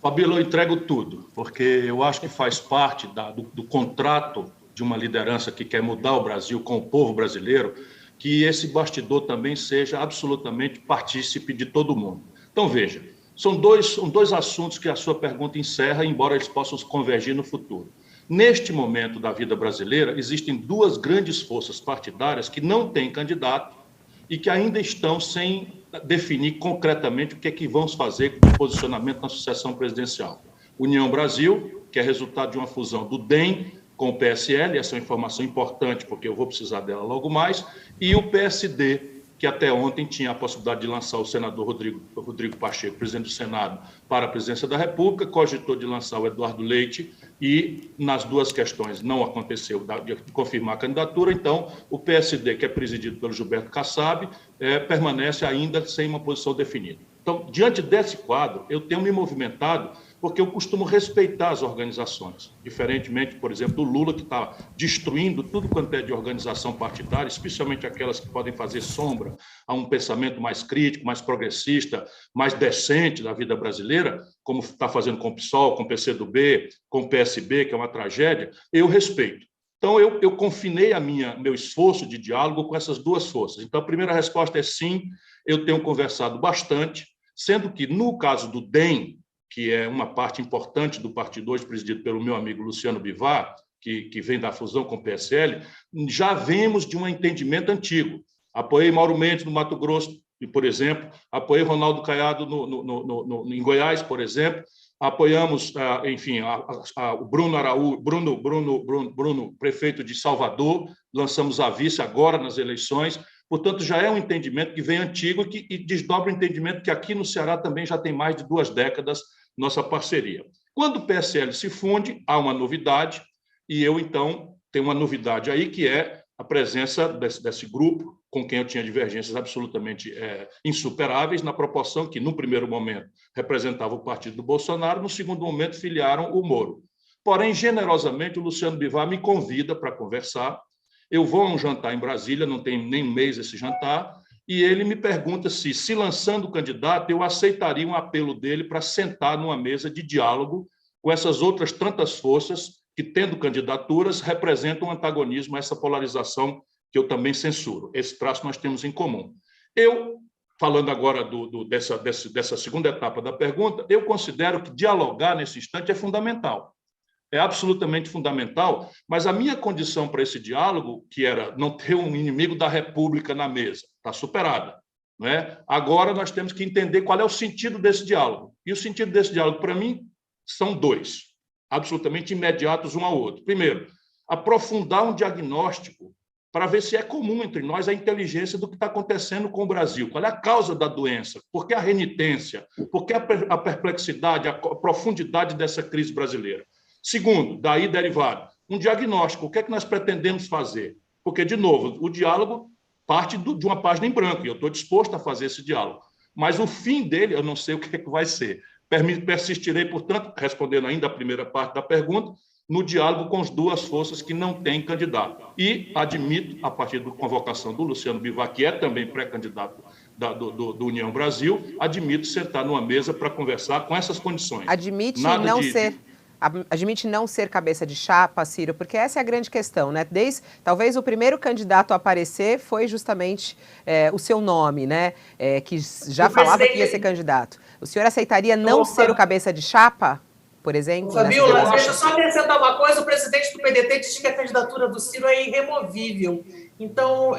Fabíola, eu entrego tudo, porque eu acho que faz parte do contrato de uma liderança que quer mudar o Brasil com o povo brasileiro, que esse bastidor também seja absolutamente partícipe de todo mundo. Então, veja, são dois assuntos que a sua pergunta encerra, embora eles possam convergir no futuro. Neste momento da vida brasileira, existem duas grandes forças partidárias que não têm candidato e que ainda estão sem definir concretamente o que é que vamos fazer com o posicionamento na sucessão presidencial. União Brasil, que é resultado de uma fusão do DEM com o PSL, essa é uma informação importante, porque eu vou precisar dela logo mais, e o PSD, que até ontem tinha a possibilidade de lançar o senador Rodrigo Pacheco, presidente do Senado, para a presidência da República, cogitou de lançar o Eduardo Leite, e nas duas questões não aconteceu de confirmar a candidatura, então o PSD, que é presidido pelo Gilberto Kassab, permanece ainda sem uma posição definida. Então, diante desse quadro, eu tenho me movimentado porque eu costumo respeitar as organizações, diferentemente, por exemplo, do Lula, que está destruindo tudo quanto é de organização partidária, especialmente aquelas que podem fazer sombra a um pensamento mais crítico, mais progressista, mais decente da vida brasileira, como está fazendo com o PSOL, com o PCdoB, com o PSB, que é uma tragédia. Eu respeito. Então, eu confinei meu esforço de diálogo com essas duas forças. Então, a primeira resposta é sim, eu tenho conversado bastante, sendo que, no caso do DEM, que é uma parte importante do partido hoje, presidido pelo meu amigo Luciano Bivar, que vem da fusão com o PSL, já vemos de um entendimento antigo. Apoiei Mauro Mendes no Mato Grosso, por exemplo, apoiei Ronaldo Caiado em Goiás, por exemplo, apoiamos, enfim, o Bruno Araújo, Bruno, prefeito de Salvador, lançamos a vice agora nas eleições. Portanto, já é um entendimento que vem antigo e desdobra o entendimento que aqui no Ceará também já tem mais de 2 décadas nossa parceria. Quando o PSL se funde, há uma novidade, e eu, então, tenho uma novidade aí, que é a presença desse grupo, com quem eu tinha divergências absolutamente insuperáveis, na proporção que, no primeiro momento, representava o partido do Bolsonaro, no segundo momento, filiaram o Moro. Porém, generosamente, o Luciano Bivar me convida para conversar. Eu vou a um jantar em Brasília, não tem nem um mês esse jantar, e ele me pergunta se lançando o candidato, eu aceitaria um apelo dele para sentar numa mesa de diálogo com essas outras tantas forças que, tendo candidaturas, representam um antagonismo a essa polarização que eu também censuro. Esse traço nós temos em comum. Eu, falando agora dessa segunda etapa da pergunta, eu considero que dialogar nesse instante é fundamental. É absolutamente fundamental, mas a minha condição para esse diálogo, que era não ter um inimigo da República na mesa, está superada. Não é? Agora nós temos que entender qual é o sentido desse diálogo. E o sentido desse diálogo, para mim, são dois, absolutamente imediatos um ao outro. Primeiro, aprofundar um diagnóstico para ver se é comum entre nós a inteligência do que está acontecendo com o Brasil. Qual é a causa da doença? Por que a renitência? Por que a perplexidade, a profundidade dessa crise brasileira? Segundo, daí derivado, um diagnóstico. O que é que nós pretendemos fazer? Porque, de novo, o diálogo parte de uma página em branco, e eu estou disposto a fazer esse diálogo. Mas o fim dele, eu não sei o que é que vai ser. Persistirei, portanto, respondendo ainda a primeira parte da pergunta, no diálogo com as duas forças que não têm candidato. E admito, a partir da convocação do Luciano Bivar, que é também pré-candidato do União Brasil, admito sentar numa mesa para conversar com essas condições. Admite não ser cabeça de chapa, Ciro, porque essa é a grande questão, né? Talvez o primeiro candidato a aparecer foi justamente o seu nome, né? Que já falava que ia ser candidato. O senhor aceitaria não ser o cabeça de chapa, por exemplo? Fabíola, deixa eu só acrescentar uma coisa. O presidente do PDT diz que a candidatura do Ciro é irremovível. Então,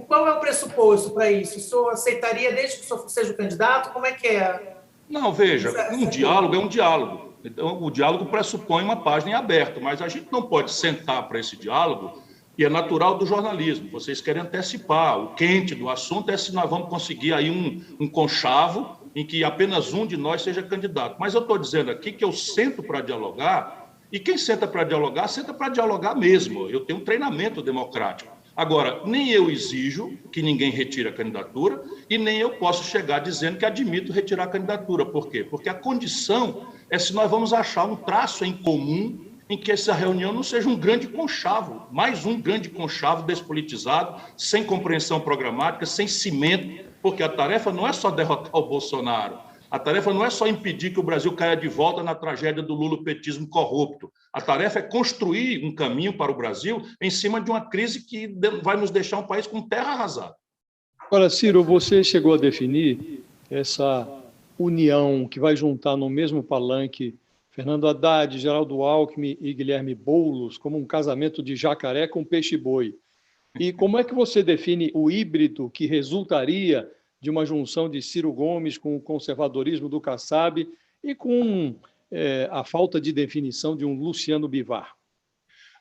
qual é o pressuposto para isso? O senhor aceitaria desde que o senhor seja o candidato? Como é que é? Não, veja, um diálogo é um diálogo. Então, o diálogo pressupõe uma página em aberto, mas a gente não pode sentar para esse diálogo, e é natural do jornalismo. Vocês querem antecipar. O quente do assunto é se nós vamos conseguir aí um conchavo em que apenas um de nós seja candidato. Mas eu estou dizendo aqui que eu sento para dialogar, e quem senta para dialogar mesmo. Eu tenho um treinamento democrático. Agora, nem eu exijo que ninguém retire a candidatura e nem eu posso chegar dizendo que admito retirar a candidatura. Por quê? Porque a condição é se nós vamos achar um traço em comum em que essa reunião não seja um grande conchavo, mais um grande conchavo despolitizado, sem compreensão programática, sem cimento, porque a tarefa não é só derrotar o Bolsonaro. A tarefa não é só impedir que o Brasil caia de volta na tragédia do lulopetismo corrupto. A tarefa é construir um caminho para o Brasil em cima de uma crise que vai nos deixar um país com terra arrasada. Agora, Ciro, você chegou a definir essa união que vai juntar no mesmo palanque Fernando Haddad, Geraldo Alckmin e Guilherme Boulos como um casamento de jacaré com peixe-boi. E como é que você define o híbrido que resultaria de uma junção de Ciro Gomes com o conservadorismo do Kassab e com a falta de definição de um Luciano Bivar?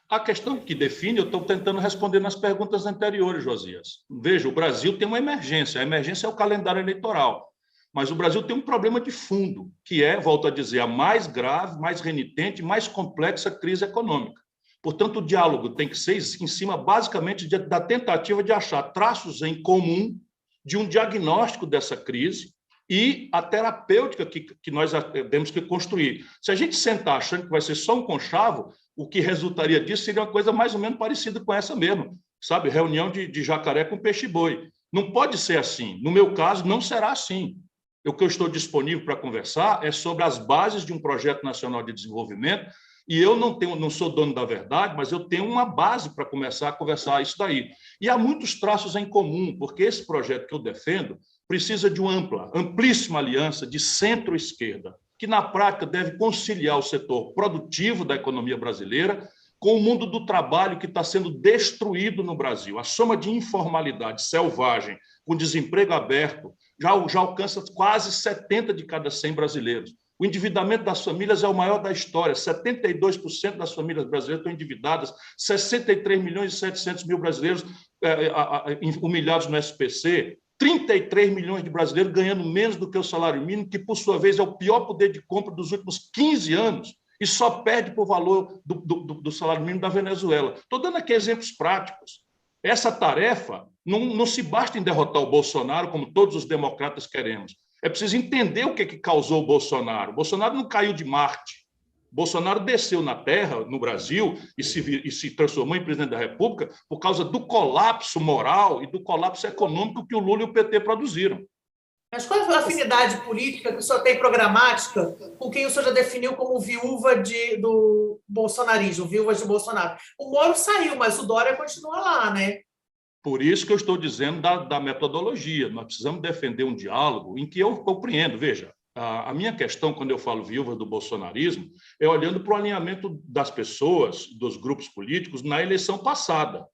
A questão que define, eu estou tentando responder nas perguntas anteriores, Josias. Veja, o Brasil tem uma emergência. A emergência é o calendário eleitoral. Mas o Brasil tem um problema de fundo, que é, volto a dizer, a mais grave, mais renitente, mais complexa crise econômica. Portanto, o diálogo tem que ser em cima, basicamente, da tentativa de achar traços em comum de um diagnóstico dessa crise e a terapêutica que nós temos que construir. Se a gente sentar achando que vai ser só um conchavo, o que resultaria disso seria uma coisa mais ou menos parecida com essa mesmo, sabe? Reunião de jacaré com peixe-boi. Não pode ser assim. No meu caso, não será assim. O que eu estou disponível para conversar é sobre as bases de um projeto nacional de desenvolvimento, e eu não sou dono da verdade, mas eu tenho uma base para começar a conversar isso daí. E há muitos traços em comum, porque esse projeto que eu defendo precisa de uma amplíssima aliança de centro-esquerda, que na prática deve conciliar o setor produtivo da economia brasileira com o mundo do trabalho que está sendo destruído no Brasil. A soma de informalidade selvagem com desemprego aberto já alcança quase 70 de cada 100 brasileiros. O endividamento das famílias é o maior da história. 72% das famílias brasileiras estão endividadas, 63 milhões e 700 mil brasileiros humilhados no SPC, 33 milhões de brasileiros ganhando menos do que o salário mínimo, que, por sua vez, é o pior poder de compra dos últimos 15 anos e só perde por valor do salário mínimo da Venezuela. Estou dando aqui exemplos práticos. Essa tarefa não se basta em derrotar o Bolsonaro, como todos os democratas queremos. É preciso entender o que causou o Bolsonaro. O Bolsonaro não caiu de Marte. O Bolsonaro desceu na Terra, no Brasil, e se transformou em presidente da República por causa do colapso moral e do colapso econômico que o Lula e o PT produziram. Mas qual é a afinidade política que o senhor tem programática com quem o senhor já definiu como viúva do bolsonarismo, viúvas de Bolsonaro? O Moro saiu, mas o Dória continua lá, né? Por isso que eu estou dizendo da metodologia. Nós precisamos defender um diálogo em que eu compreendo. Veja, a minha questão, quando eu falo viúva do bolsonarismo, é olhando para o alinhamento das pessoas, dos grupos políticos, na eleição passada.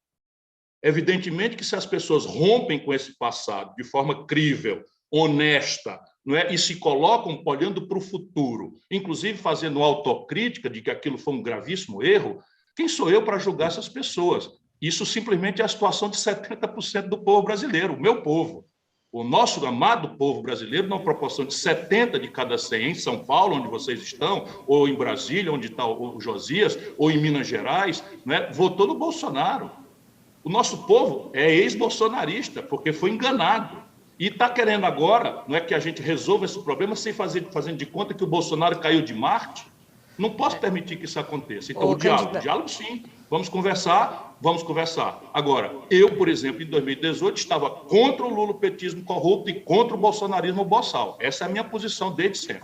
Evidentemente que se as pessoas rompem com esse passado de forma crível, honesta, não é? E se colocam olhando para o futuro, inclusive fazendo autocrítica de que aquilo foi um gravíssimo erro, quem sou eu para julgar essas pessoas? Isso simplesmente é a situação de 70% do povo brasileiro, o meu povo. O nosso amado povo brasileiro, numa proporção de 70 de cada 100, em São Paulo, onde vocês estão, ou em Brasília, onde está o Josias, ou em Minas Gerais, né, votou no Bolsonaro. O nosso povo é ex-bolsonarista, porque foi enganado. E está querendo agora, não é, que a gente resolva esse problema sem fazendo de conta que o Bolsonaro caiu de Marte. Não posso permitir que isso aconteça. Então, o diálogo sim, vamos conversar. Agora, eu, por exemplo, em 2018, estava contra o lulopetismo corrupto e contra o bolsonarismo boçal. Essa é a minha posição desde sempre.